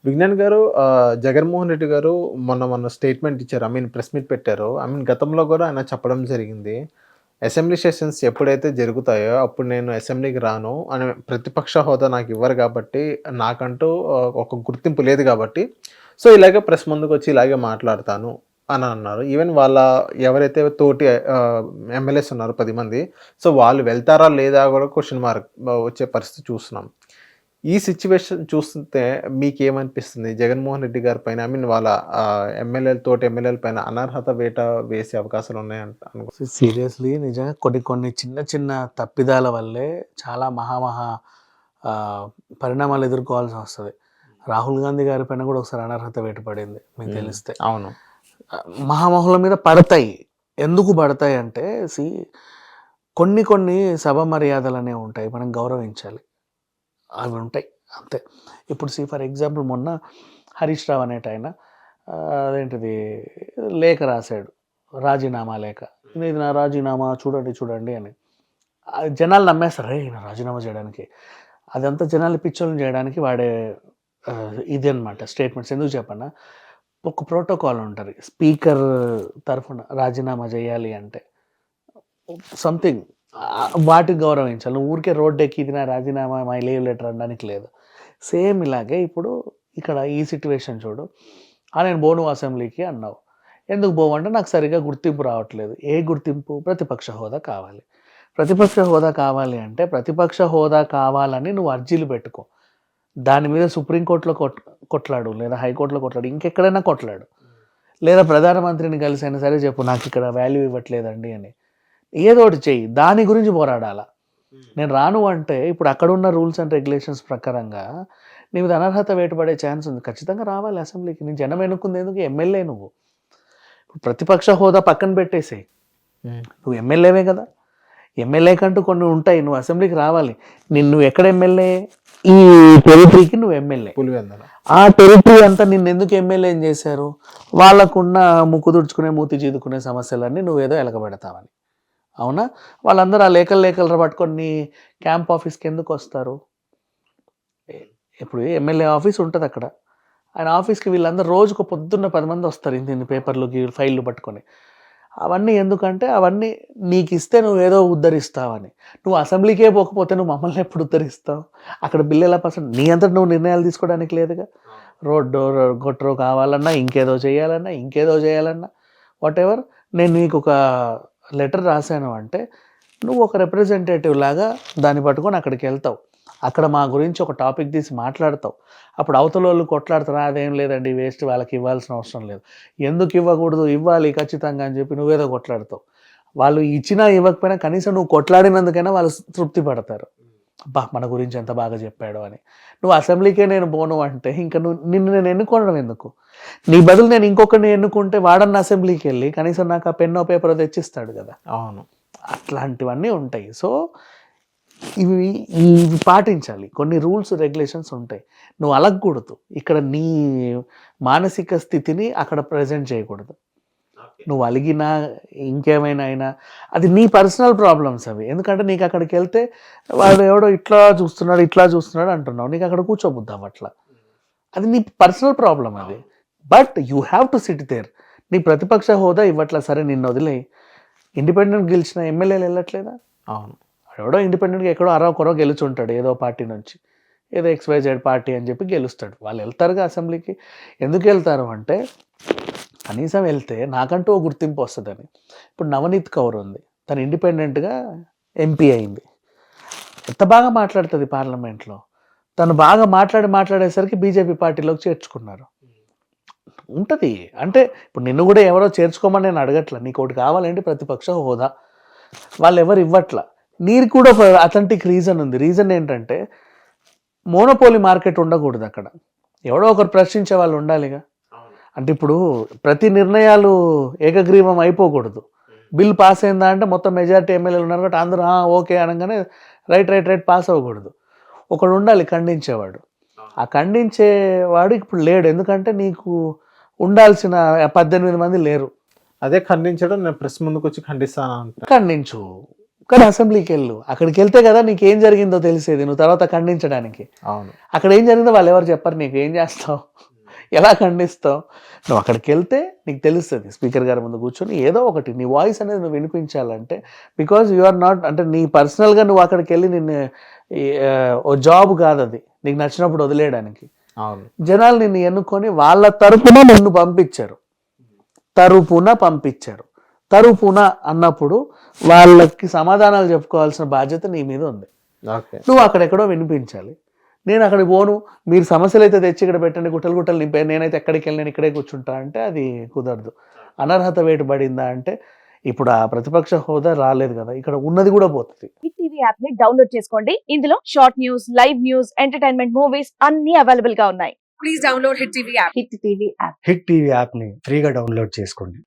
విజ్ఞాన్ గారు జగన్మోహన్ రెడ్డి గారు మొన్న స్టేట్మెంట్ ఇచ్చారు. ప్రెస్ మీట్ పెట్టారు. గతంలో కూడా ఆయన చెప్పడం జరిగింది. అసెంబ్లీ సెషన్స్ ఎప్పుడైతే జరుగుతాయో అప్పుడు నేను అసెంబ్లీకి రాను అని ప్రతిపక్ష హోదా నాకివ్వరు కాబట్టి, నాకంటూ ఒక గుర్తింపు లేదు కాబట్టి, సో ఇలాగే ప్రెస్ ముందుకొచ్చి ఇలాగే మాట్లాడతాను అని అన్నారు. ఈవెన్ వాళ్ళ ఎవరైతే తోటి ఎమ్మెల్యేస్ ఉన్నారో 10 మంది, సో వాళ్ళు వెళ్తారా లేదా కూడా క్వెషన్ మార్క్ వచ్చే పరిస్థితి చూస్తున్నాం. ఈ సిట్యుయేషన్ చూస్తుంటే మీకేమనిపిస్తుంది? జగన్మోహన్ రెడ్డి గారి పైన వాళ్ళ తోటి ఎమ్మెల్యేల పైన అనర్హత వేట వేసే అవకాశాలున్నాయంట సీరియస్లీ నిజంగా కొన్ని చిన్న చిన్న తప్పిదాల వల్లే చాలా పరిణామాలు ఎదుర్కోవాల్సి వస్తుంది. రాహుల్ గాంధీ గారి పైన కూడా ఒకసారి అనర్హత వేట పడింది, మీకు తెలిస్తే. అవును. మహామహుల మీద పడతాయి. ఎందుకు పడతాయి అంటే కొన్ని సభ మర్యాదలు అనేవి ఉంటాయి, మనం గౌరవించాలి. అవి ఉంటాయి అంతే. ఇప్పుడు ఫర్ ఎగ్జాంపుల్ మొన్న హరీష్ రావు అనేట ఆయన అదేంటిది లేఖ రాశాడు, రాజీనామా లేఖ. ఇది నా రాజీనామా చూడండి అని. జనాలు నమ్మేస్తారు, ఈయన రాజీనామా చేయడానికి. అదంతా జనాలు పిచ్చోళ్ళని చేయడానికి వాడే ఇది అనమాట స్టేట్మెంట్స్. ఎందుకు చెప్పన్నా, ఒక ప్రోటోకాల్ ఉంటుంది. స్పీకర్ తరఫున రాజీనామా చేయాలి అంటే సంథింగ్ వాటికి గౌరవించాలి. నువ్వు ఊరికే రోడ్డు ఎక్కి ఇది నా రాజీనామా మై లీవ్ లెటర్ అనడానికి లేదు. సేమ్ ఇలాగే ఇప్పుడు ఇక్కడ ఈ సిట్యువేషన్ చూడు. నేను బోను అసెంబ్లీకి అన్నావు. ఎందుకు పోవంటే నాకు సరిగా గుర్తింపు రావట్లేదు. ఏ గుర్తింపు? ప్రతిపక్ష హోదా కావాలి. ప్రతిపక్ష హోదా కావాలి అంటే ప్రతిపక్ష హోదా కావాలని నువ్వు అర్జీలు పెట్టుకో. దాని మీద సుప్రీంకోర్టులో కొట్లాడు, లేదా హైకోర్టులో కొట్లాడు, ఇంకెక్కడైనా కొట్లాడు, లేదా ప్రధానమంత్రిని కలిసి అయినా సరే చెప్పు నాకు ఇక్కడ వాల్యూ ఇవ్వట్లేదండి అని. ఏదో ఒకటి చెయ్యి, దాని గురించి పోరాడాల. నేను రాను అంటే ఇప్పుడు అక్కడున్న రూల్స్ అండ్ రెగ్యులేషన్స్ ప్రకారంగా నీ మీద అనర్హత వేటపడే ఛాన్స్ ఉంది. ఖచ్చితంగా రావాలి అసెంబ్లీకి. నీ జనం ఎన్నుకుంది ఎందుకు? ఎమ్మెల్యే నువ్వు. ప్రతిపక్ష హోదా పక్కన పెట్టేసేయి, నువ్వు ఎమ్మెల్యేవే కదా. ఎమ్మెల్యే కంటూ కొన్ని ఉంటాయి, నువ్వు అసెంబ్లీకి రావాలి. నువ్వు ఎక్కడ ఎమ్మెల్యే? ఈ టెరిటరీకి నువ్వు ఎమ్మెల్యే. ఆ టెరిటరీ అంతా నిన్ను ఎందుకు ఎమ్మెల్యే చేశారు? వాళ్ళకున్న ముక్కు తుడుచుకునే మూతి చీదుకునే సమస్యలన్నీ నువ్వేదో ఎలకబెడతావని. అవునా? వాళ్ళందరూ ఆ లేఖలు పట్టుకొని నీ క్యాంప్ ఆఫీస్కి ఎందుకు వస్తారు? ఇప్పుడు ఎమ్మెల్యే ఆఫీస్ ఉంటుంది అక్కడ. ఆయన ఆఫీస్కి వీళ్ళందరూ రోజుకు పొద్దున్న 10 మంది వస్తారు, ఇన్ని పేపర్లు ఫైళ్ళు పట్టుకొని. అవన్నీ ఎందుకంటే అవన్నీ నీకు ఇస్తే నువ్వు ఏదో ఉద్ధరిస్తావని. నువ్వు అసెంబ్లీకే పోకపోతే నువ్వు మమ్మల్ని ఎప్పుడు ఉద్ధరిస్తావు? అక్కడ బిల్లు ఎలా పాస్? నీ అంతటి నువ్వు నిర్ణయాలు తీసుకోవడానికి లేదుగా. రోడ్డు గొట్టరు కావాలన్నా, ఇంకేదో చేయాలన్నా వాట్ ఎవర్, నేను నీకు ఒక లెటర్ రాశాను అంటే నువ్వు ఒక రిప్రజెంటేటివ్ లాగా దాన్ని పట్టుకొని అక్కడికి వెళ్తావు. అక్కడ మా గురించి ఒక టాపిక్ తీసి మాట్లాడతావు. అప్పుడు అవతల వాళ్ళు కొట్లాడుతారు, అదేం లేదండి వేస్ట్, వాళ్ళకి ఇవ్వాల్సిన అవసరం లేదు. ఎందుకు ఇవ్వకూడదు? ఇవ్వాలి ఖచ్చితంగా అని చెప్పి నువ్వేదో కొట్లాడతావు. వాళ్ళు ఇచ్చినా ఇవ్వకపోయినా కనీసం నువ్వు కొట్లాడినందుకైనా వాళ్ళు తృప్తి పడతారు. అబ్బా మన గురించి ఎంత బాగా చెప్పాడు అని. నువ్వు అసెంబ్లీకే నేను పోను అంటే ఇంకా నిన్ను నేను ఎన్నుకోవడం ఎందుకు? నీ బదులు నేను ఇంకొకరిని ఎన్నుకుంటే వాడన్న అసెంబ్లీకి వెళ్ళి కనీసం నాకు ఆ పెన్నో పేపర్ తెచ్చిస్తాడు కదా. అవును, అట్లాంటివన్నీ ఉంటాయి. సో ఇవి పాటించాలి. కొన్ని రూల్స్ రెగ్యులేషన్స్ ఉంటాయి, నువ్వు అలగకూడదు. ఇక్కడ నీ మానసిక స్థితిని అక్కడ ప్రజెంట్ చేయకూడదు. నువ్వు అలిగినా ఇంకేమైనా అయినా అది నీ పర్సనల్ ప్రాబ్లమ్స్ అవి. ఎందుకంటే నీకు అక్కడికి వెళ్తే వాడు ఎవడో ఇట్లా చూస్తున్నాడు అంటున్నావు, నీకు అక్కడ కూర్చోబుద్దాం అట్లా. అది నీ పర్సనల్ ప్రాబ్లం అది. But you have to sit there. నీ ప్రతిపక్ష హోదా ఇవ్వట్లా, సరే నిన్ను వదిలే. ఇండిపెండెంట్ గెలిచిన ఎమ్మెల్యేలు వెళ్ళట్లేదా? అవును. ఎవడో ఇండిపెండెంట్గా ఎక్కడో అరవకొరో గెలుచుంటాడు, ఏదో పార్టీ నుంచి, ఏదో XYZ పార్టీ అని చెప్పి గెలుస్తాడు. వాళ్ళు వెళ్తారుగా అసెంబ్లీకి. ఎందుకు వెళ్తారు అంటే కనీసం వెళ్తే నాకంటూ ఒక గుర్తింపు వస్తుందని. ఇప్పుడు నవనీత్ కౌర్ ఉంది, తను ఇండిపెండెంట్గా MP అయింది. ఎంత బాగా మాట్లాడుతుంది పార్లమెంట్లో. తను బాగా మాట్లాడేసరికి బీజేపీ పార్టీలోకి చేర్చుకున్నారు. ఉంటుంది అంటే ఇప్పుడు నిన్ను కూడా ఎవరో చేర్చుకోమని నేను అడగట్లా. నీకు ఒకటి కావాలంటే ప్రతిపక్ష హోదా, వాళ్ళు ఎవరు ఇవ్వట్లా. నీకు కూడా ఒక అథెంటిక్ రీజన్ ఉంది. రీజన్ ఏంటంటే మోనోపోలీ మార్కెట్ ఉండకూడదు అక్కడ. ఎవడో ఒకరు ప్రశ్నించే వాళ్ళు ఉండాలిగా. అంటే ఇప్పుడు ప్రతి నిర్ణయాలు ఏకగ్రీవం అయిపోకూడదు. బిల్ పాస్ అయిందా అంటే మొత్తం మెజారిటీ ఎమ్మెల్యేలు ఉన్నారు కాబట్టి అందరూ ఓకే అనగానే రైట్ పాస్ అవ్వకూడదు. ఒకడు ఉండాలి ఖండించేవాడు. ఆ ఖండించేవాడు ఇప్పుడు లేడు. ఎందుకంటే నీకు ఉండాల్సిన 18 మంది లేరు. అదే ఖండించడం, నేను ప్రెస్ ముందుకు వచ్చి ఖండిస్తాను. ఖండించు. కానీ అసెంబ్లీకి వెళ్ళు, అక్కడికి వెళ్తే కదా నీకు ఏం జరిగిందో తెలిసేది, నువ్వు తర్వాత ఖండించడానికి. అవును. అక్కడ ఏం జరిగిందో వాళ్ళు ఎవరు చెప్పరు, నీకు ఏం చేస్తావు, ఎలా ఖండిస్తావు. నువ్వు అక్కడికి వెళ్తే నీకు తెలుస్తుంది, స్పీకర్ గారి ముందు కూర్చొని ఏదో ఒకటి నీ వాయిస్ అనేది నువ్వు వినిపించాలంటే. బికాజ్ యు ఆర్ నాట్, అంటే నీ పర్సనల్గా నువ్వు అక్కడికి వెళ్ళి నిన్ను ఓ జాబ్ కాదు అది, నీకు నచ్చినప్పుడు వదిలేయడానికి. అవును. జనాలు నిన్ను ఎన్నుకొని వాళ్ళ తరపున నిన్ను పంపించారు, తరపున అన్నప్పుడు వాళ్ళకి సమాధానాలు చెప్పుకోవాల్సిన బాధ్యత నీ మీద ఉంది. ఓకే. నువ్వు అక్కడెక్కడో వినిపించాలి. నేను అక్కడికి పోను, మీరు సమస్యలు అయితే తెచ్చి ఇక్కడ పెట్టండి, గుట్టలు నింపాను, నేనైతే ఎక్కడికి వెళ్ళి నేను ఇక్కడే కూర్చుంటా అంటే అది కుదరదు. అనర్హత వేటు పడిందా అంటే ఇప్పుడు ఆ ప్రతిపక్ష హోదా రాలేదు కదా, ఇక్కడ ఉన్నది కూడా పోతుంది. హిట్ టీవీ యాప్ ని డౌన్లోడ్ చేసుకోండి. ఇందులో short news, live news, entertainment movies అన్ని అవైలబుల్ గా ఉన్నాయి. Please download hit TV app. Hit TV app. Hit TV యాప్ని ఫ్రీగా డౌన్లోడ్ చేసుకోండి.